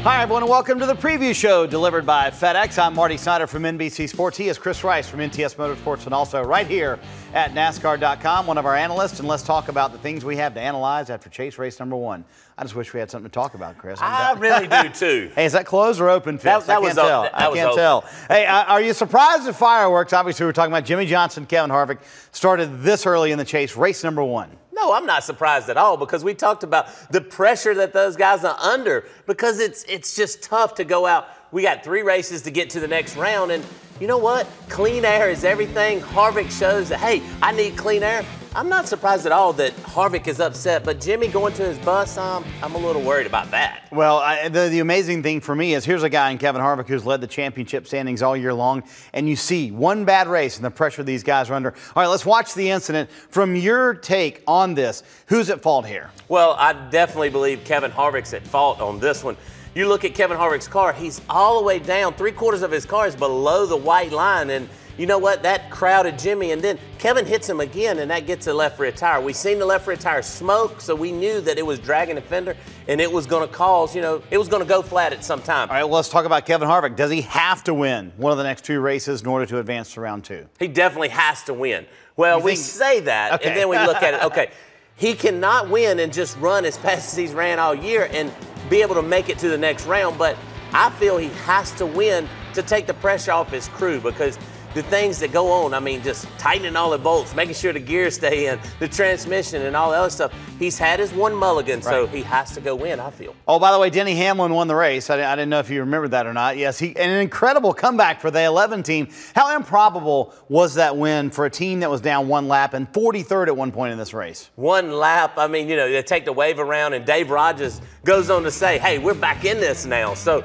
Hi, everyone, and welcome to the preview show delivered by FedEx. I'm Marty Snider from NBC Sports. He is Chris Rice from NTS Motorsports and also right here at NASCAR.com, one of our analysts. And let's talk about the things we have to analyze after chase race number one. I just wish we had something to talk about, Chris. I really do, too. Hey, is that closed or open fist? I can't tell. I can't tell. Hey, are you surprised at fireworks? Obviously, we're talking about Jimmie Johnson, Kevin Harvick started this early in the chase, race number one. No, I'm not surprised at all because we talked about the pressure that those guys are under because it's just tough to go out. We got 3 races to get to the next round, and you know what? Clean air is everything. Harvick shows that, hey, I need clean air. I'm not surprised at all that Harvick is upset, but Jimmy going to his bus, I'm a little worried about that. Well, the amazing thing for me is here's a guy in Kevin Harvick who's led the championship standings all year long, and you see one bad race and the pressure these guys are under. All right, let's watch the incident. From your take on this, who's at fault here? Well, I definitely believe Kevin Harvick's at fault on this one. You look at Kevin Harvick's car, he's all the way down. 3/4 of his car is below the white line, and you know what? That crowded Jimmy, and then Kevin hits him again, and that gets the left rear tire. We seen the left rear tire smoke, so we knew that it was dragging the fender, and it was going to cause, it was going to go flat at some time. All right, well, let's talk about Kevin Harvick. Does he have to win one of the next 2 races in order to advance to round 2? He definitely has to win. Well, we say that, and then we look at it. Okay, he cannot win and just run as fast as he's ran all year and be able to make it to the next round, but I feel he has to win to take the pressure off his crew because the things that go on, I mean, just tightening all the bolts, making sure the gears stay in, the transmission and all the other stuff. He's had his one mulligan, so he has to go win, I feel. Oh, by the way, Denny Hamlin won the race. I didn't know if you remembered that or not. Yes, an incredible comeback for the 11 team. How improbable was that win for a team that was down 1 lap and 43rd at one point in this race? 1 lap, I mean, they take the wave around, and Dave Rogers goes on to say, hey, we're back in this now. So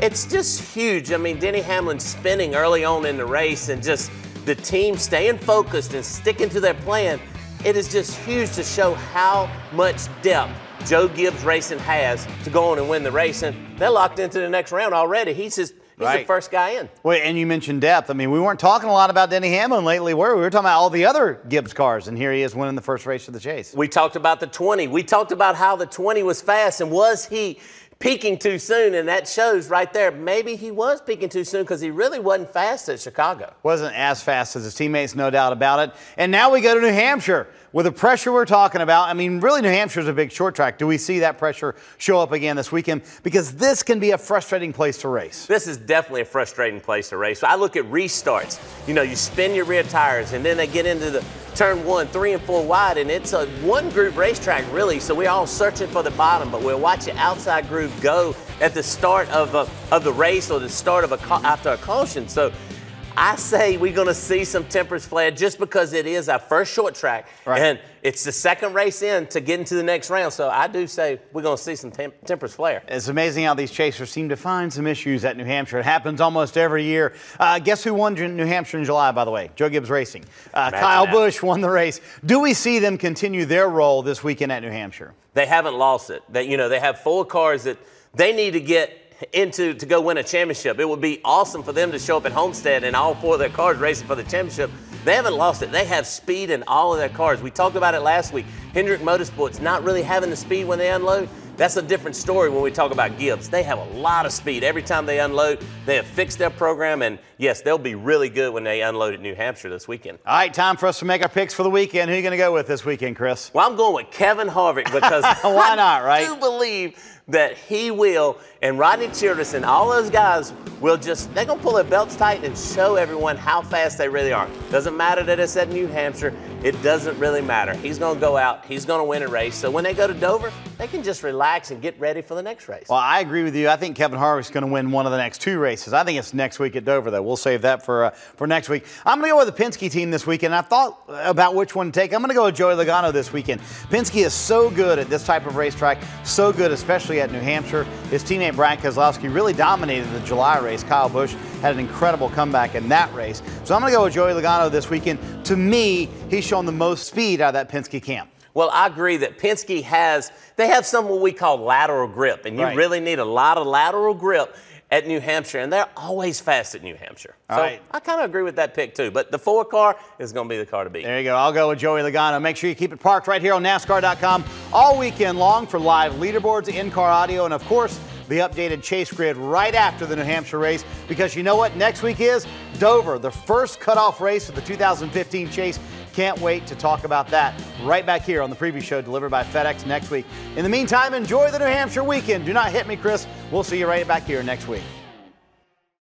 it's just huge. I mean, Denny Hamlin spinning early on in the race and just the team staying focused and sticking to their plan. It is just huge to show how much depth Joe Gibbs Racing has to go on and win the race. And they're locked into the next round already. He's the first guy in. Well, and you mentioned depth. I mean, we weren't talking a lot about Denny Hamlin lately, were we? We were talking about all the other Gibbs cars, and here he is winning the first race of the chase. We talked about the 20. We talked about how the 20 was fast, and was he peaking too soon, and that shows right there. Maybe he was peaking too soon because he really wasn't fast at Chicago. Wasn't as fast as his teammates, no doubt about it. And now we go to New Hampshire with the pressure we're talking about. I mean, really, New Hampshire is a big short track. Do we see that pressure show up again this weekend? Because this can be a frustrating place to race. This is definitely a frustrating place to race. So I look at restarts. You spin your rear tires, and then they get into the turn 1, 3, and 4 wide, and it's a one-groove racetrack, really, so we're all searching for the bottom, but we'll watch the outside groove go at the start of the race or the start of after a caution. So I say we're going to see some tempers flare just because it is our first short track, and it's the second race in to get into the next round. So I do say we're going to see some tempers flare. It's amazing how these chasers seem to find some issues at New Hampshire. It happens almost every year. Guess who won New Hampshire in July, by the way? Joe Gibbs Racing. Kyle Busch won the race. Do we see them continue their role this weekend at New Hampshire? They haven't lost it. They have 4 cars that they need to get into to go win a championship. It would be awesome for them to show up at Homestead and all 4 of their cars racing for the championship. They haven't lost it. They have speed in all of their cars. We talked about it last week. Hendrick Motorsports not really having the speed when they unload. That's a different story when we talk about Gibbs. They have a lot of speed. Every time they unload, they have fixed their program, and yes, they'll be really good when they unload at New Hampshire this weekend. All right, time for us to make our picks for the weekend. Who are you going to go with this weekend, Chris? Well, I'm going with Kevin Harvick because why not, right? I do believe that he will, and Rodney Childress and all those guys will they're going to pull their belts tight and show everyone how fast they really are. Doesn't matter that it's at New Hampshire. It doesn't really matter. He's going to go out. He's going to win a race. So when they go to Dover, they can just relax and get ready for the next race. Well, I agree with you. I think Kevin Harvick's going to win one of the next 2 races. I think it's next week at Dover, though. We'll save that for next week. I'm going to go with the Penske team this weekend. I thought about which one to take. I'm going to go with Joey Logano this weekend. Penske is so good at this type of racetrack, so good, especially at New Hampshire. His teammate Brad Keselowski really dominated the July race. Kyle Busch had an incredible comeback in that race. So I'm going to go with Joey Logano this weekend. To me, he's shown the most speed out of that Penske camp. Well, I agree that Penske they have some what we call lateral grip, and you really need a lot of lateral grip at New Hampshire, and they're always fast at New Hampshire. So I kind of agree with that pick too, but the 4 car is going to be the car to beat. There you go. I'll go with Joey Logano. Make sure you keep it parked right here on NASCAR.com all weekend long for live leaderboards, in-car audio, and of course, the updated Chase grid right after the New Hampshire race, because you know what next week is? Dover, the first cutoff race of the 2015 Chase. Can't wait to talk about that right back here on the preview show delivered by FedEx next week. In the meantime, enjoy the New Hampshire weekend. Do not hit me, Chris. We'll see you right back here next week.